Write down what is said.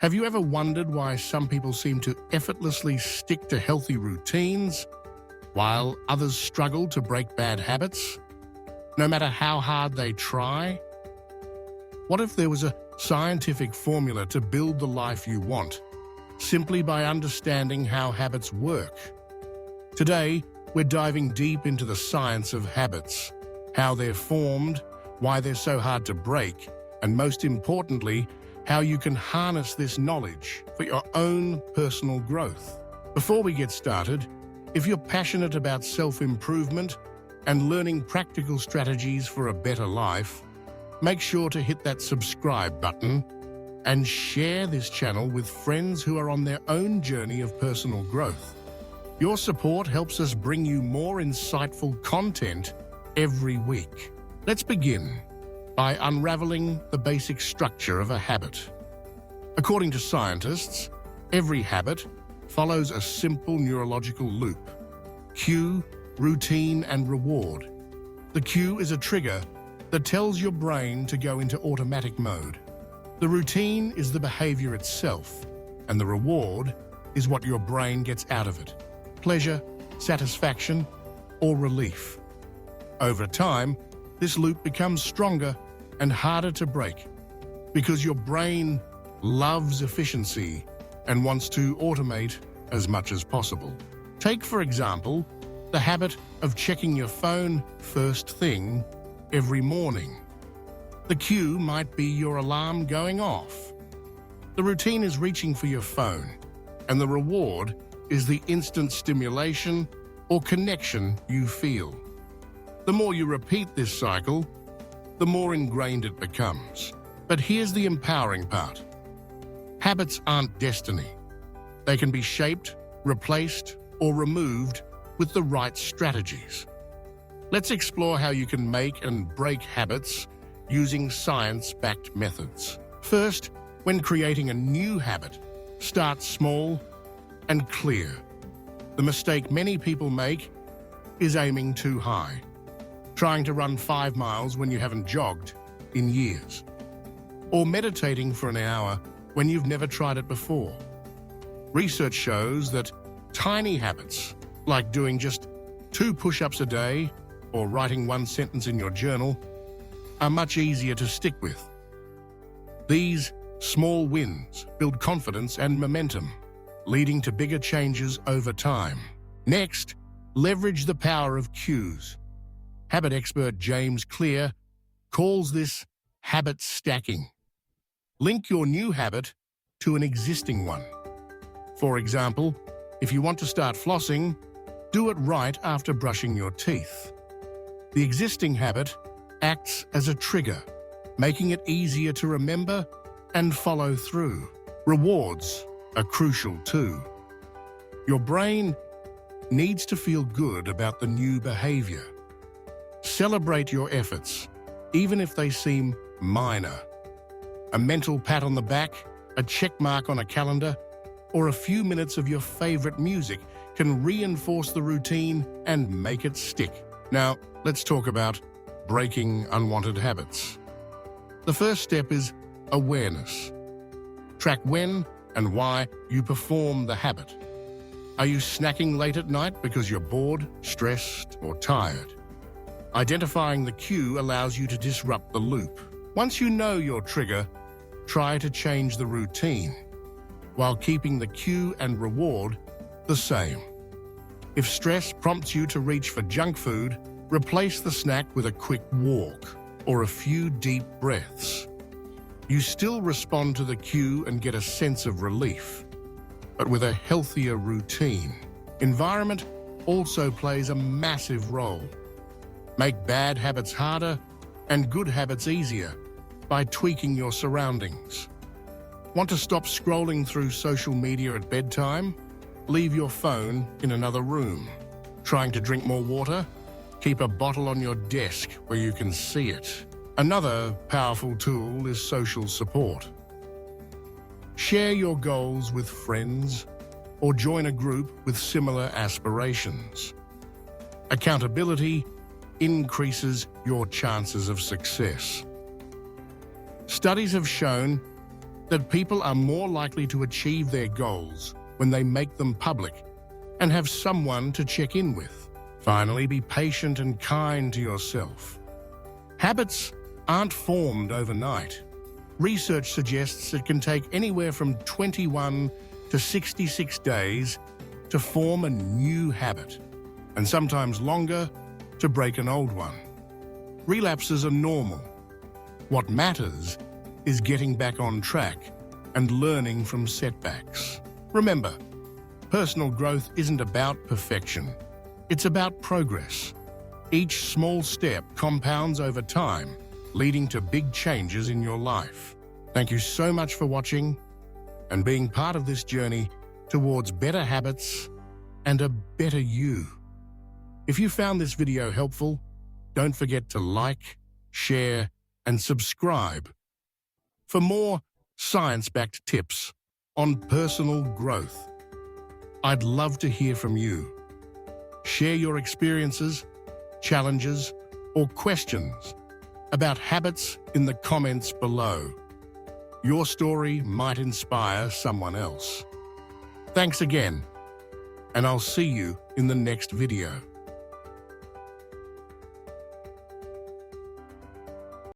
Have you ever wondered why some people seem to effortlessly stick to healthy routines, while others struggle to break bad habits, no matter how hard they try? What if there was a scientific formula to build the life you want, simply by understanding how habits work? Today, we're diving deep into the science of habits, how they're formed, why they're so hard to break, and most importantly, how you can harness this knowledge for your own personal growth. Before we get started, if you're passionate about self-improvement and learning practical strategies for a better life, make sure to hit that subscribe button and share this channel with friends who are on their own journey of personal growth. Your support helps us bring you more insightful content every week. Let's begin by unraveling the basic structure of a habit. According to scientists, every habit follows a simple neurological loop: cue, routine, and reward. The cue is a trigger that tells your brain to go into automatic mode. The routine is the behavior itself, and the reward is what your brain gets out of it: pleasure, satisfaction, or relief. Over time, this loop becomes stronger and harder to break because your brain loves efficiency and wants to automate as much as possible. Take, for example, the habit of checking your phone first thing every morning. The cue might be your alarm going off. The routine is reaching for your phone, and the reward is the instant stimulation or connection you feel. The more you repeat this cycle, the more ingrained it becomes. But here's the empowering part. Habits aren't destiny. They can be shaped, replaced, or removed with the right strategies. Let's explore how you can make and break habits using science-backed methods. First, when creating a new habit, start small and clear. The mistake many people make is aiming too high, trying to run 5 miles when you haven't jogged in years, or meditating for an hour when you've never tried it before. Research shows that tiny habits, like doing just 2 push-ups a day or writing 1 sentence in your journal, are much easier to stick with. These small wins build confidence and momentum, leading to bigger changes over time. Next, leverage the power of cues. Habit expert James Clear calls this habit stacking. Link your new habit to an existing one. For example, if you want to start flossing, do it right after brushing your teeth. The existing habit acts as a trigger, making it easier to remember and follow through. Rewards are crucial too. Your brain needs to feel good about the new behavior. Celebrate your efforts, even if they seem minor. A mental pat on the back, a check mark on a calendar, or a few minutes of your favorite music can reinforce the routine and make it stick. Now, let's talk about breaking unwanted habits. The first step is awareness. Track when and why you perform the habit. Are you snacking late at night because you're bored, stressed, or tired? Identifying the cue allows you to disrupt the loop. Once you know your trigger, try to change the routine, while keeping the cue and reward the same. If stress prompts you to reach for junk food, replace the snack with a quick walk or a few deep breaths. You still respond to the cue and get a sense of relief, but with a healthier routine. Environment also plays a massive role. Make bad habits harder and good habits easier by tweaking your surroundings. Want to stop scrolling through social media at bedtime? Leave your phone in another room. Trying to drink more water? Keep a bottle on your desk where you can see it. Another powerful tool is social support. Share your goals with friends or join a group with similar aspirations. Accountability increases your chances of success. Studies have shown that people are more likely to achieve their goals when they make them public and have someone to check in with. Finally, be patient and kind to yourself. Habits aren't formed overnight. Research suggests it can take anywhere from 21 to 66 days to form a new habit, and sometimes longer to break an old one. Relapses are normal. What matters is getting back on track and learning from setbacks. Remember, personal growth isn't about perfection. It's about progress. Each small step compounds over time, leading to big changes in your life. Thank you so much for watching and being part of this journey towards better habits and a better you. If you found this video helpful, don't forget to like, share, and subscribe for more science-backed tips on personal growth. I'd love to hear from you. Share your experiences, challenges, or questions about habits in the comments below. Your story might inspire someone else. Thanks again, and I'll see you in the next video.